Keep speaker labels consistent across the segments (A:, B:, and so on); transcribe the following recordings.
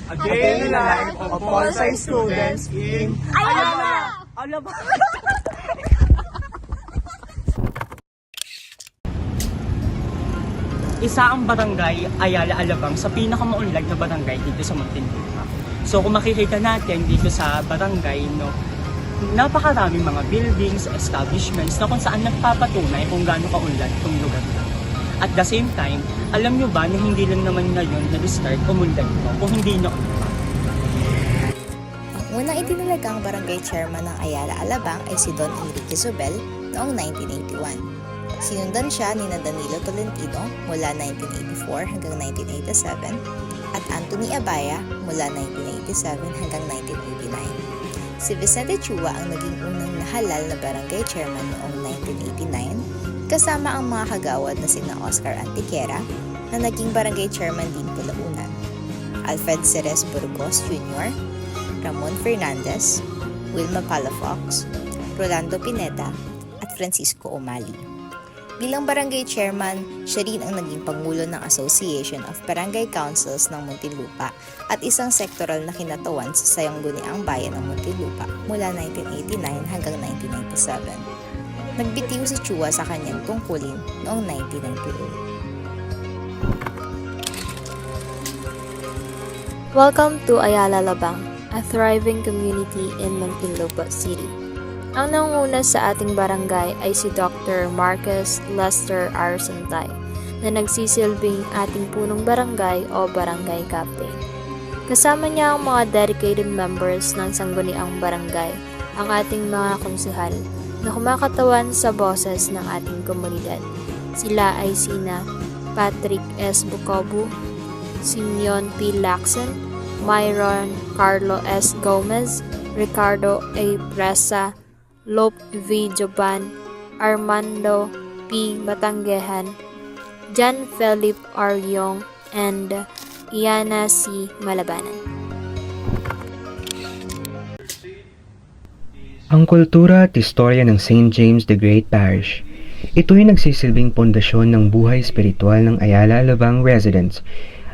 A: A day in the life of Bonsai students in Ayala! Alabang! Isa ang barangay Ayala Alabang sa pinakamaunlad na barangay dito sa Muntinlupa. So kung makikita natin dito sa barangay, no, napakaraming mga buildings, establishments na kung saan nagpapatunay kung gaano kaunlad itong lugar na. At the same time, alam nyo ba na hindi lang naman ngayon na-start umunlad ito kung hindi noon pa.
B: Ang unang itinalagang barangay chairman ng Ayala Alabang ay si Don Enrique Zobel noong 1981. Sinundan siya ni Danilo Tolentino mula 1984 hanggang 1987 at Anthony Abaya mula 1987 hanggang 1989. Si Vicente Chua ang naging unang nahalal na barangay chairman noong 1989 kasama ang mga kagawad na sina Oscar Antiquera na naging barangay chairman din kalaunan, Alfred Ceres Burgos Jr., Ramon Fernandez, Wilma Palafox, Rolando Pineda at Francisco Umali. Bilang barangay chairman, siya rin ang naging pangulo ng Association of Barangay Councils ng Muntinlupa at isang sektoral na kinatawan sa Sangguniang Bayan ng Muntinlupa mula 1989 hanggang 1997. Nagbitiw si Chua sa kanyang tungkulin noong 1998.
C: Welcome to Ayala Alabang, a thriving community in Muntinlupa City. Ang nanguna sa ating barangay ay si Dr. Marcus Lester Arsentay na nagsisilbing ating punong barangay o barangay captain. Kasama niya ang mga dedicated members ng sangguniang barangay, ang ating mga konsehal na kumakatawan sa boses ng ating komunidad. Sila ay sina Patrick S. Bucobu, Simeon P. Lacson, Myron Carlo S. Gomez, Ricardo A. Presa, Lope V. Joban, Armando P. Batanggehan, John Philip R. Yong, and Iana C. Malabanan.
D: Ang kultura at istorya ng St. James the Great Parish. Ito'y nagsisilbing pundasyon ng buhay espiritual ng Ayala Alabang residents.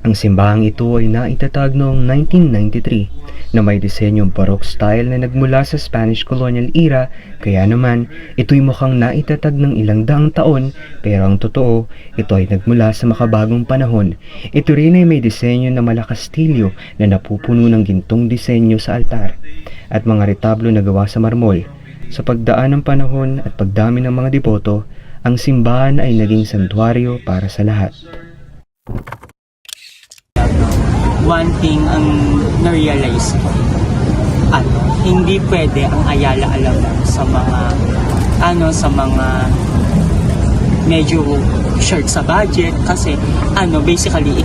D: Ang simbahang ito ay naitatag noong 1993 na may disenyong Baroque style na nagmula sa Spanish colonial era, kaya naman ito'y mukhang naitatag ng ilang daang taon, pero ang totoo, ito ay nagmula sa makabagong panahon. Ito rin ay may disenyo na malakastilyo na napupuno ng gintong disenyo sa altar at mga retablo na gawa sa marmol. Sa pagdaan ng panahon at pagdami ng mga deboto, ang simbahan ay naging santuaryo para sa lahat.
A: One thing ang na-realize ko, hindi pwede ang Ayala Alabang sa mga medyo short sa budget kasi basically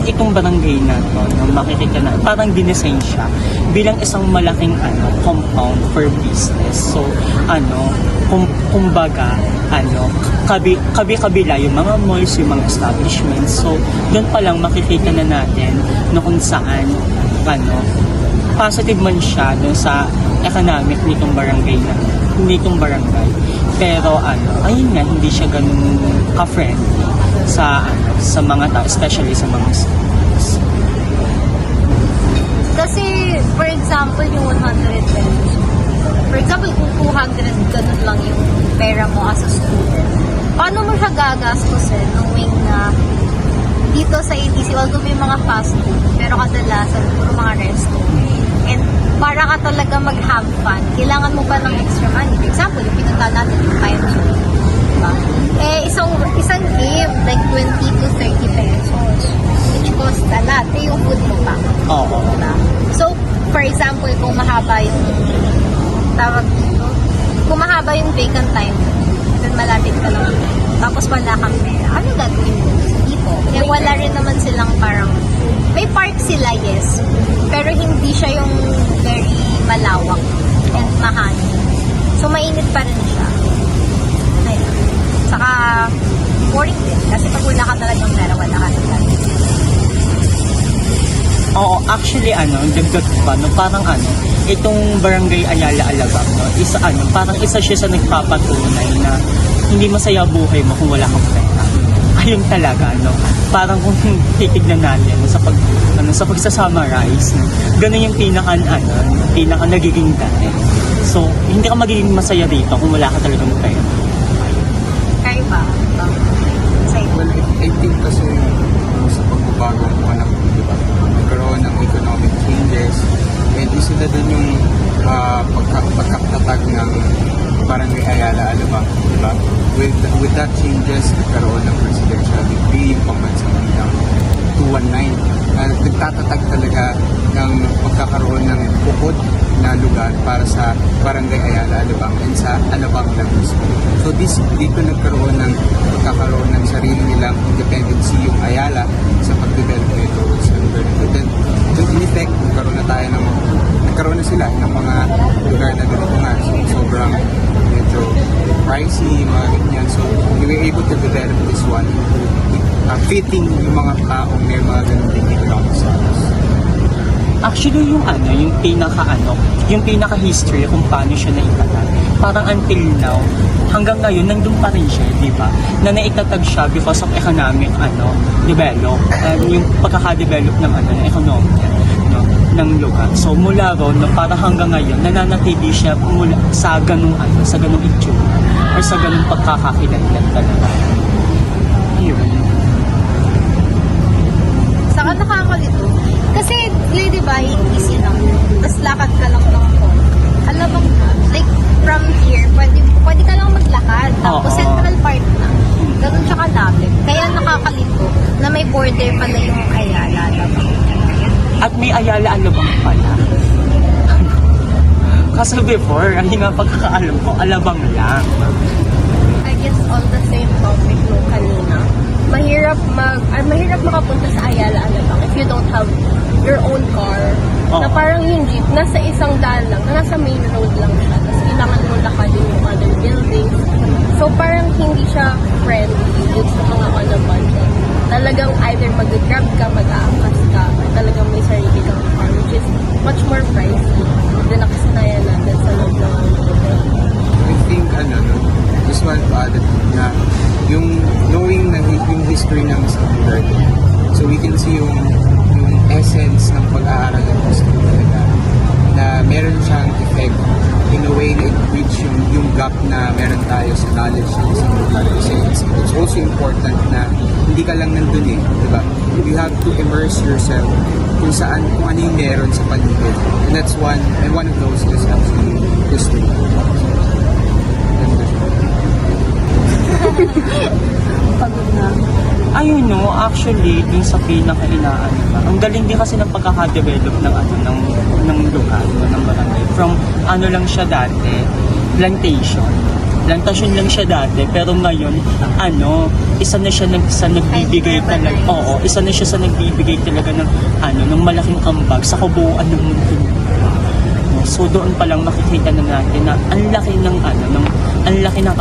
A: itong barangay na to, makikita na parang dinesign siya bilang isang malaking compound for business. So kumbaga kabi-kabila yung mga malls, yung mga establishments. So doon pa lang makikita na natin na kung saan positive man siya doon sa economic nitong barangay. Pero ayun nga, hindi siya ganun ka-friendly sa mga tao, especially sa mga students.
E: Kasi, for example, yung 100 pesos. For example, kung 200, ganun lang yung pera mo as a student. Paano mo siya gagastusin knowing na dito sa ATC, although may mga fast food, pero kadalasan, puro mga resto. And para ka talaga mag-have fun, kailangan mo pa ng extra money. For example, yung pinunta natin yung Fire Zone. Diba? Isang game, like 20 to 30 pesos. Which cost a lot. Yung food mo pa.
A: Oo.
E: Diba? So, for example, kung mahaba yung kung mahaba yung vacant time, then malapit ka lang. Tapos wala kang pera. Ano gagawin mo? Dito. Eh, wala rin naman silang parang may park sila, yes. Pero hindi siya yung very malawak and mahangin. So, mainit pa rin siya. Ayun. Saka, boring din. Kasi pag wala ka talagang pera, wala ka talagang.
A: Oo, actually dagdag pa parang itong barangay Ayala Alabang parang isa siya sa nagpapatunay na hindi masaya buhay mo kung wala kang pera. ayun talaga, no? Parang kung titignan natin sa pagsa-summarize, no? Ganun yung pinaka nagiging dati. So, hindi ka magiging masaya dito kung wala ka talagang pera.
E: Kayo ba? Sa'yo.
F: Well, I think kasi sa pagbabago ng panahon, di ba? Nagkaroon ng economic changes, and isa na din yung pagkakatatag ng Barangay Ayala Alabang, di ba? With that changes, nagkaroon ng presidential decree, yung pambansang ng 219, na nagtatatag talaga ng pagkakaroon ng bukod na lugar para sa Barangay Ayala Alabang and sa Alabang lang mismo. So dito nagkaroon ng pagkakaroon ng sarili nilang independency yung Ayala sa pag-develop nito sa lugar nito. Then in effect, nagkaroon na sila ng mga lugar na ganito nga. So, sobrang medyo pricey, mga ganyan. So we were able to develop this one fitting yung mga taong may mga ganitong economic status.
A: Actually, yung pinaka-history kung paano siya naitatag. Parang until now, hanggang ngayon, nandun pa rin siya, di ba? Na naitatag siya because of economic, develop. Yung pagkaka-develop ng, ng ekonomiya, no, ng lugar. So, mula ron, no, parang hanggang ngayon, nananatili siya mula sa ganung, sa ganung itsura. Or sa ganung pagkakakilanlan talaga. Ayun.
E: Saka nakakalito. Kasi, di ba, easy lang. Tapos lakad ka lang ng phone. Alam mo, like, from here, pwede ka lang maglakad. Tapos
A: Oo.
E: Central Park na. Ganun siya kadami. Kaya nakakalito na may border pala yung Ayala.
A: At may Ayala Alabang pala. Kasi before, hindi nga pagkakaalam ko, Alabang lang.
G: I guess on the same topic nung kanina, mahirap makapunta sa Ayala Alabang if you don't have your own car. Na parang yung jeep, nasa isang daan lang, nasa main road lang siya. Tapos kailangan mo lakadin yung other buildings. So parang hindi siya friendly dun sa mga on a budget. Talagang either mag-grab ka, mag-aangkas ka, or talagang may sarili kang car, which is much more pricey than nakasanayan natin sa loob ng hotel.
F: I think, just want to add na yung knowing na yung history ng isang lugar, so we can see yung essence ng pag-aaral ng history talaga, na meron siyang effect in a way na it bridge yung gap na meron tayo sa knowledge ng isang lugar. Kasi it's also important na hindi ka lang nandun di ba? You have to immerse yourself kung ano yung meron sa paligid. And that's one of those is actually history.
A: Ayun no, actually, dun sa pinaka-inaan ba, ang galing din kasi ng pagkaka-develop ng lugar, ng barangay. From lang siya dati, plantation lang siya dati, pero ngayon, isa na siya sa nagbibigay talaga, isa na siya sa nagbibigay talaga ng malaking ambag sa kabuuan ng mundo. So doon pa lang makikita na natin na ang laki ng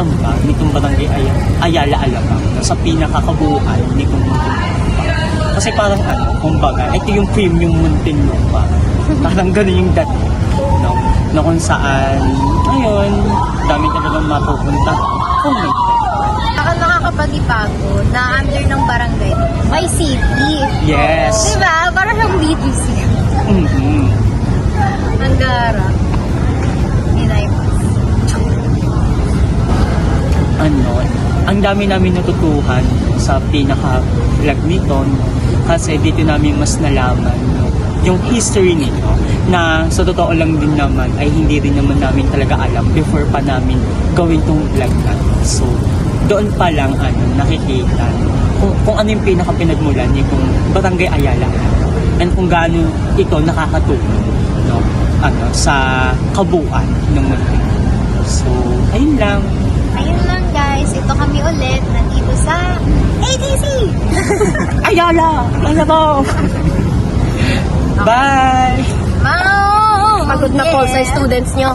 A: ambag nitong Barangay Ayala Alabang sa pinakakabuuan nitong Muntinlupa. Kasi parang kumbaga, ito yung premium Muntinlupa. Parang ganun yung dati, no? Na kung saan, ayun, dami talagang mapupunta. Oh my God.
E: Saka nakakapag-ibago na under ng barangay, may city.
A: Yes.
E: Diba? Parang siyang BGC.
A: Mm-hmm.
E: Anggara.
A: Ang dami namin natutuhan sa pinaka-vlog nito, no? Kasi dito namin mas nalaman, no? Yung history nito, na sa totoo lang din naman ay hindi rin naman namin talaga alam before pa namin gawin tong vlog natin. So doon pa lang nakikita kung ano yung pinaka-pinagmulan nitong Barangay Ayala and kung gaano ito nakakatulong, no? Sa kabuuan ng mundo. So ayun lang
E: Guys, ito kami ulit nandito sa ATC!
A: Ayala! Alabang! Bye!
E: Wow!
G: Pagod na po sa students nyo.